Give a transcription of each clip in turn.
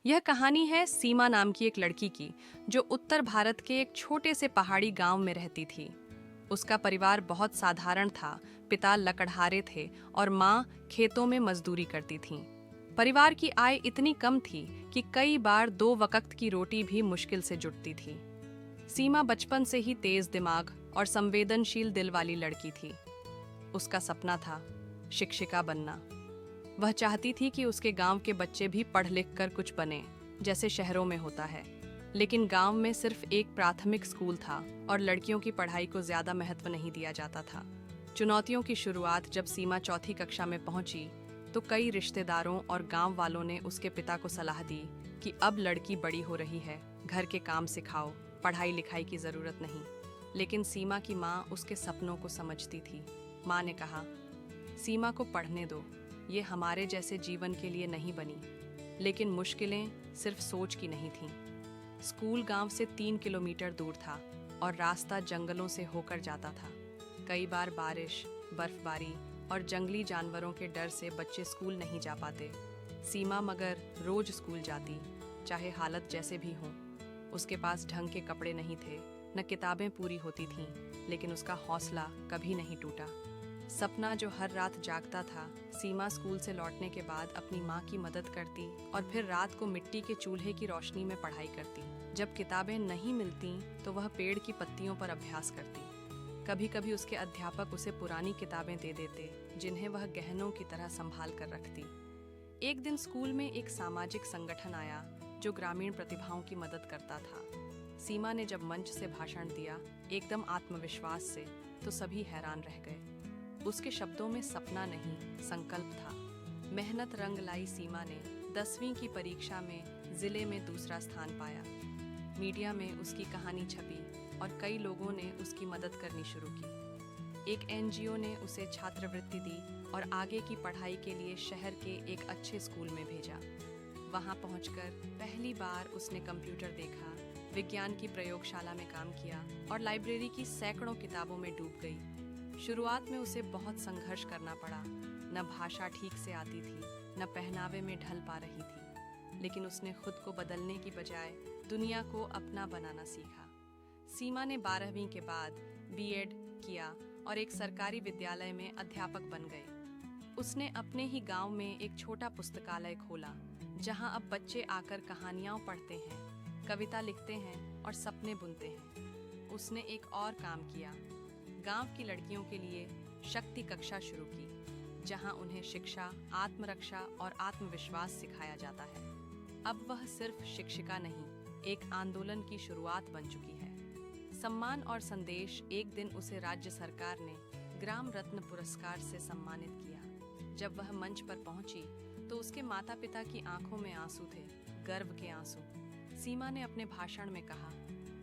यह कहानी है सीमा नाम की एक लड़की की, जो उत्तर भारत के एक छोटे से पहाड़ी गांव में रहती थी। उसका परिवार बहुत साधारण था। पिता लकड़हारे थे और माँ खेतों में मजदूरी करती थीं। परिवार की आय इतनी कम थी कि कई बार 2 वक्त की रोटी भी मुश्किल से जुटती थी। सीमा बचपन से ही तेज दिमाग और संवेदनशील दिल वाली लड़की थी। उसका सपना था शिक्षिका बनना। वह चाहती थी कि उसके गांव के बच्चे भी पढ़ लिख कर कुछ बने, जैसे शहरों में होता है। लेकिन गांव में सिर्फ एक प्राथमिक स्कूल था और लड़कियों की पढ़ाई को ज्यादा महत्व नहीं दिया जाता था। चुनौतियों की शुरुआत जब सीमा चौथी कक्षा में पहुंची, तो कई रिश्तेदारों और गांव वालों ने उसके पिता को सलाह दी कि अब लड़की बड़ी हो रही है, घर के काम सिखाओ, पढ़ाई लिखाई की जरूरत नहीं। लेकिन सीमा की माँ उसके सपनों को समझती थी। माँ ने कहा, सीमा को पढ़ने दो, ये हमारे जैसे जीवन के लिए नहीं बनी। लेकिन मुश्किलें सिर्फ सोच की नहीं थीं। स्कूल गांव से 3 किलोमीटर दूर था और रास्ता जंगलों से होकर जाता था। कई बार बारिश, बर्फबारी और जंगली जानवरों के डर से बच्चे स्कूल नहीं जा पाते। सीमा मगर रोज स्कूल जाती, चाहे हालत जैसे भी हो। उसके पास ढंग के कपड़े नहीं थे, न किताबें पूरी होती थीं, लेकिन उसका हौसला कभी नहीं टूटा। सपना जो हर रात जागता था, सीमा स्कूल से लौटने के बाद अपनी माँ की मदद करती और फिर रात को मिट्टी के चूल्हे की रोशनी में पढ़ाई करती। जब किताबें नहीं मिलती तो वह पेड़ की पत्तियों पर अभ्यास करती। कभी कभी उसके अध्यापक उसे पुरानी किताबें दे देते, जिन्हें वह गहनों की तरह संभाल कर रखती। एक दिन स्कूल में एक सामाजिक संगठन आया जो ग्रामीण प्रतिभाओं की मदद करता था। सीमा ने जब मंच से भाषण दिया, एकदम आत्मविश्वास से, तो सभी हैरान रह गए। उसके शब्दों में सपना नहीं, संकल्प था। मेहनत रंग लाई सीमा ने 10वीं की परीक्षा में जिले में दूसरा स्थान पाया। मीडिया में उसकी कहानी छपी और कई लोगों ने उसकी मदद करनी शुरू की। एक एनजीओ ने उसे छात्रवृत्ति दी और आगे की पढ़ाई के लिए शहर के एक अच्छे स्कूल में भेजा। वहां पहुंचकर पहली बार उसने कंप्यूटर देखा, विज्ञान की प्रयोगशाला में काम किया और लाइब्रेरी की सैकड़ों किताबों में डूब गई। शुरुआत में उसे बहुत संघर्ष करना पड़ा। न भाषा ठीक से आती थी, न पहनावे में ढल पा रही थी। लेकिन उसने खुद को बदलने की बजाय दुनिया को अपना बनाना सीखा। सीमा ने 12वीं के बाद बीएड किया और एक सरकारी विद्यालय में अध्यापक बन गई। उसने अपने ही गांव में एक छोटा पुस्तकालय खोला, जहां अब बच्चे आकर कहानियां पढ़ते हैं, कविता लिखते हैं और सपने बुनते हैं। उसने एक और काम किया, गांव की लड़कियों के लिए शक्ति कक्षा शुरू की, जहां उन्हें शिक्षा, आत्मरक्षा और आत्मविश्वास सिखाया जाता है। अब वह सिर्फ शिक्षिका नहीं, एक आंदोलन की शुरुआत बन चुकी है। सम्मान और संदेश। एक दिन उसे राज्य सरकार ने ग्राम रत्न पुरस्कार से सम्मानित किया। जब वह मंच पर पहुंची तो उसके माता पिता की आंखों में आंसू थे, गर्व के आंसू। सीमा ने अपने भाषण में कहा,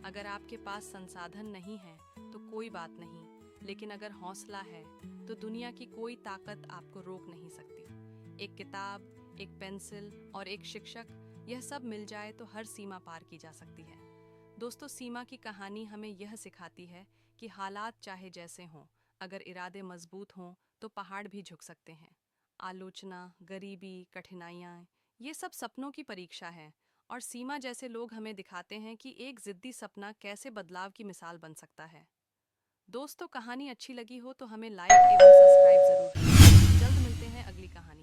अगर आपके पास संसाधन नहीं है तो कोई बात नहीं, लेकिन अगर हौसला है तो दुनिया की कोई ताकत आपको रोक नहीं सकती। एक किताब, एक पेंसिल और एक शिक्षक, यह सब मिल जाए तो हर सीमा पार की जा सकती है। दोस्तों, सीमा की कहानी हमें यह सिखाती है कि हालात चाहे जैसे हों, अगर इरादे मजबूत हों तो पहाड़ भी झुक सकते हैं। आलोचना, गरीबी, कठिनाइयाँ, ये सब सपनों की परीक्षा है। और सीमा जैसे लोग हमें दिखाते हैं कि एक जिद्दी सपना कैसे बदलाव की मिसाल बन सकता है। दोस्तों, कहानी अच्छी लगी हो तो हमें लाइक एवं सब्सक्राइब जरूर करें। जल्द मिलते हैं अगली कहानी।